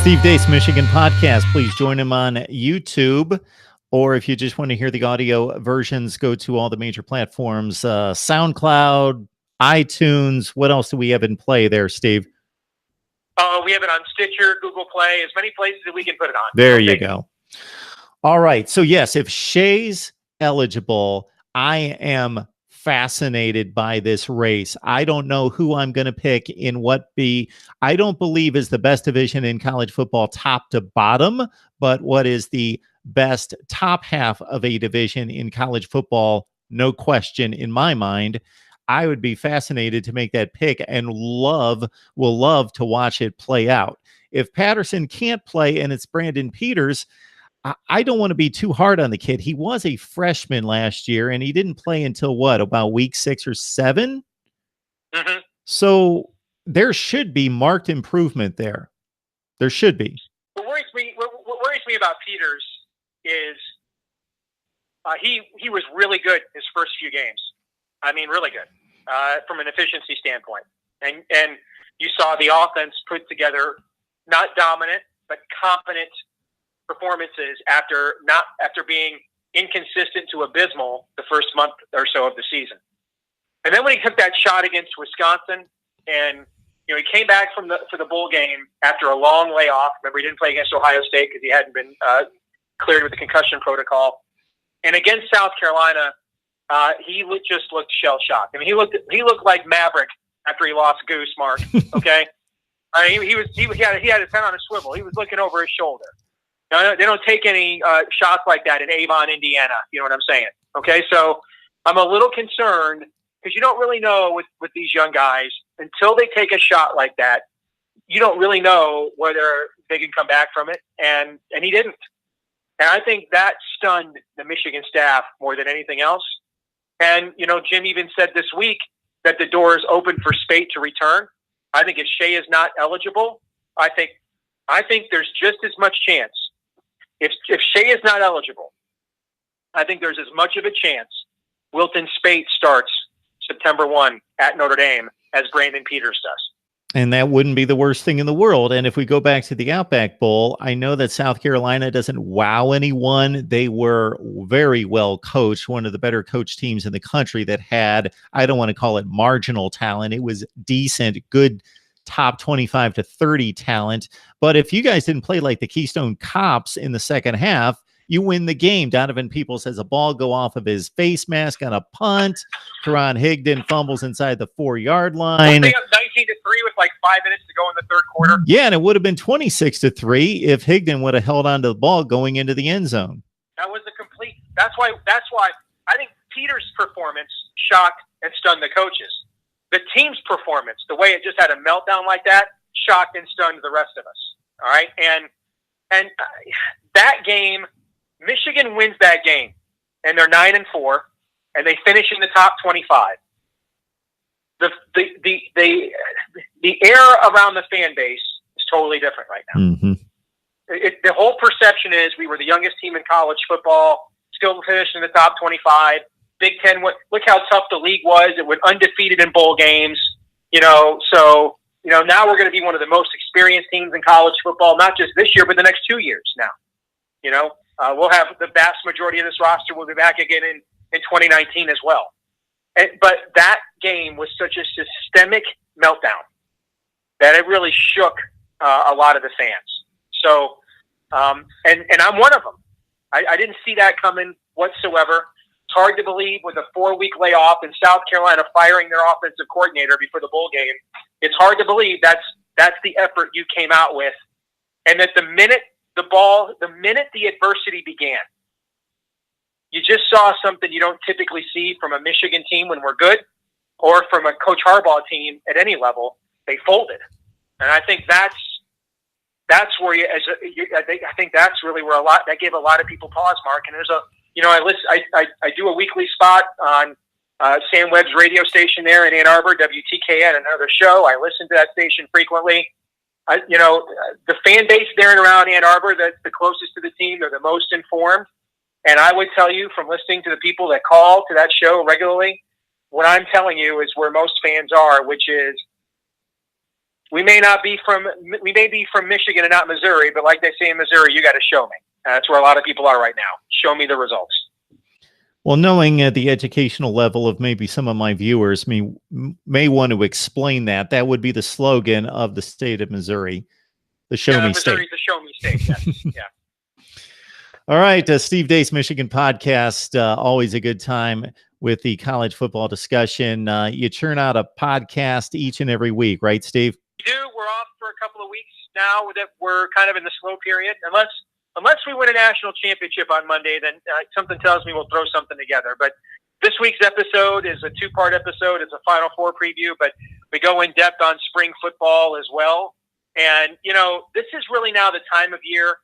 Steve Deace, Michigan Podcast. Please join him on YouTube. Or if you just want to hear the audio versions, go to all the major platforms, SoundCloud, iTunes. What else do we have in play there, Steve? We have it on Stitcher, Google Play, as many places that we can put it on. There you go. All right. So, yes, if Shea's eligible, I am fascinated by this race. I don't know who I'm going to pick in what I don't believe is the best division in college football top to bottom, but what is the best top half of a division in college football, no question in my mind. I would be fascinated to make that pick and will love to watch it play out. If Patterson can't play and it's Brandon Peters, I don't want to be too hard on the kid. He was a freshman last year, and he didn't play until about week 6 or 7? Mm-hmm. So there should be marked improvement there. There should be. What worries me about Peters is he was really good his first few games. I mean, really good from an efficiency standpoint. And you saw the offense put together, not dominant, but competent performances after being inconsistent to abysmal the first month or so of the season. And then when he took that shot against Wisconsin, and he came back for the bowl game after a long layoff. Remember, he didn't play against Ohio State because he hadn't been cleared with the concussion protocol. And against South Carolina, he just looked shell-shocked. I mean, he looked like Maverick after he lost Goose, Mark. Okay, I mean, he had his head on a swivel. He was looking over his shoulder. Now, they don't take any shots like that in Avon, Indiana. You know what I'm saying? Okay, so I'm a little concerned because you don't really know with these young guys until they take a shot like that. You don't really know whether they can come back from it, and he didn't. And I think that stunned the Michigan staff more than anything else. And, Jim even said this week that the door is open for Spate to return. I think if Shea is not eligible, I think there's just as much chance. If Shea is not eligible, I think there's as much of a chance Wilton Spate starts September 1 at Notre Dame as Brandon Peters does. And that wouldn't be the worst thing in the world. And if we go back to the Outback Bowl, I know that South Carolina doesn't wow anyone. They were very well coached, one of the better coached teams in the country that had, I don't want to call it marginal talent. It was decent, good top 25 to 30 talent. But if you guys didn't play like the Keystone Cops in the second half, you win the game. Donovan Peoples has a ball go off of his face mask on a punt. Teron Higdon fumbles inside the 4-yard line. They up 19-3 with like 5 minutes to go in the third quarter. Yeah, and it would have been 26-3 if Higdon would have held onto the ball going into the end zone. That was a complete. That's why I think Peters' performance shocked and stunned the coaches. The team's performance, the way it just had a meltdown like that, shocked and stunned the rest of us. All right, and that game. Michigan wins that game, and they're 9-4, and they finish in the top 25. The air around the fan base is totally different right now. Mm-hmm. The whole perception is we were the youngest team in college football, still finished in the top 25. Big Ten, look how tough the league was. It went undefeated in bowl games. So now we're going to be one of the most experienced teams in college football, not just this year, but the next 2 years now. We'll have the vast majority of this roster will be back again in 2019 as well. But that game was such a systemic meltdown that it really shook a lot of the fans. So, and I'm one of them. I didn't see that coming whatsoever. It's hard to believe with a 4-week layoff in South Carolina firing their offensive coordinator before the bowl game. It's hard to believe that's the effort you came out with, and that the minute the adversity began, you just saw something you don't typically see from a Michigan team when we're good, or from a Coach Harbaugh team at any level. They folded, and I think that's where I think that's really where that gave a lot of people pause, Mark. And there's I do a weekly spot on Sam Webb's radio station there in Ann Arbor, WTKN, another show. I listen to that station frequently. The fan base there and around Ann Arbor, that's the closest to the team, they're the most informed. And I would tell you from listening to the people that call to that show regularly, what I'm telling you is where most fans are, which is we may be from Michigan and not Missouri, but like they say in Missouri, you got to show me. That's where a lot of people are right now. Show me the results. Well, knowing the educational level of maybe some of my viewers may want to explain that would be the slogan of the state of Missouri, the Show Me State. Missouri's the Show Me State. Yes. Yeah. All right, Steve Deace, Michigan podcast. Always a good time with the college football discussion. You churn out a podcast each and every week, right, Steve? We do. We're off for a couple of weeks now that we're kind of in the slow period. Unless we win a national championship on Monday, then something tells me we'll throw something together. But this week's episode is a 2-part episode. It's a Final Four preview, but we go in depth on spring football as well. And, this is really now the time of year.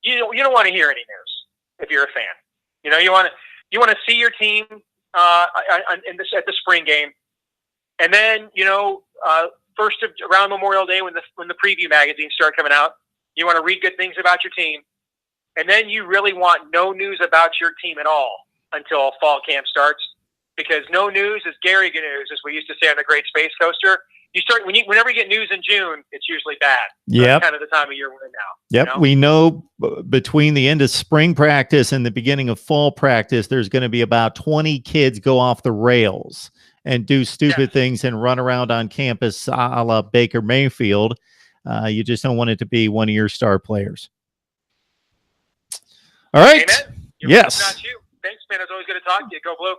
You don't want to hear any news if you're a fan. You want to see your team at the spring game. And then, first around Memorial Day when the preview magazines start coming out, you want to read good things about your team. And then you really want no news about your team at all until fall camp starts, because no news is Gary news, as we used to say on the Great Space Coaster. Whenever you get news in June, it's usually bad. Yeah, that's kind of the time of year we're in now. Yep, we know between the end of spring practice and the beginning of fall practice, there's going to be about 20 kids go off the rails and do stupid things and run around on campus a la Baker Mayfield. You just don't want it to be one of your star players. All right. Amen. Yes. Not you. Thanks, man. It's always good to talk to you. Go Blue.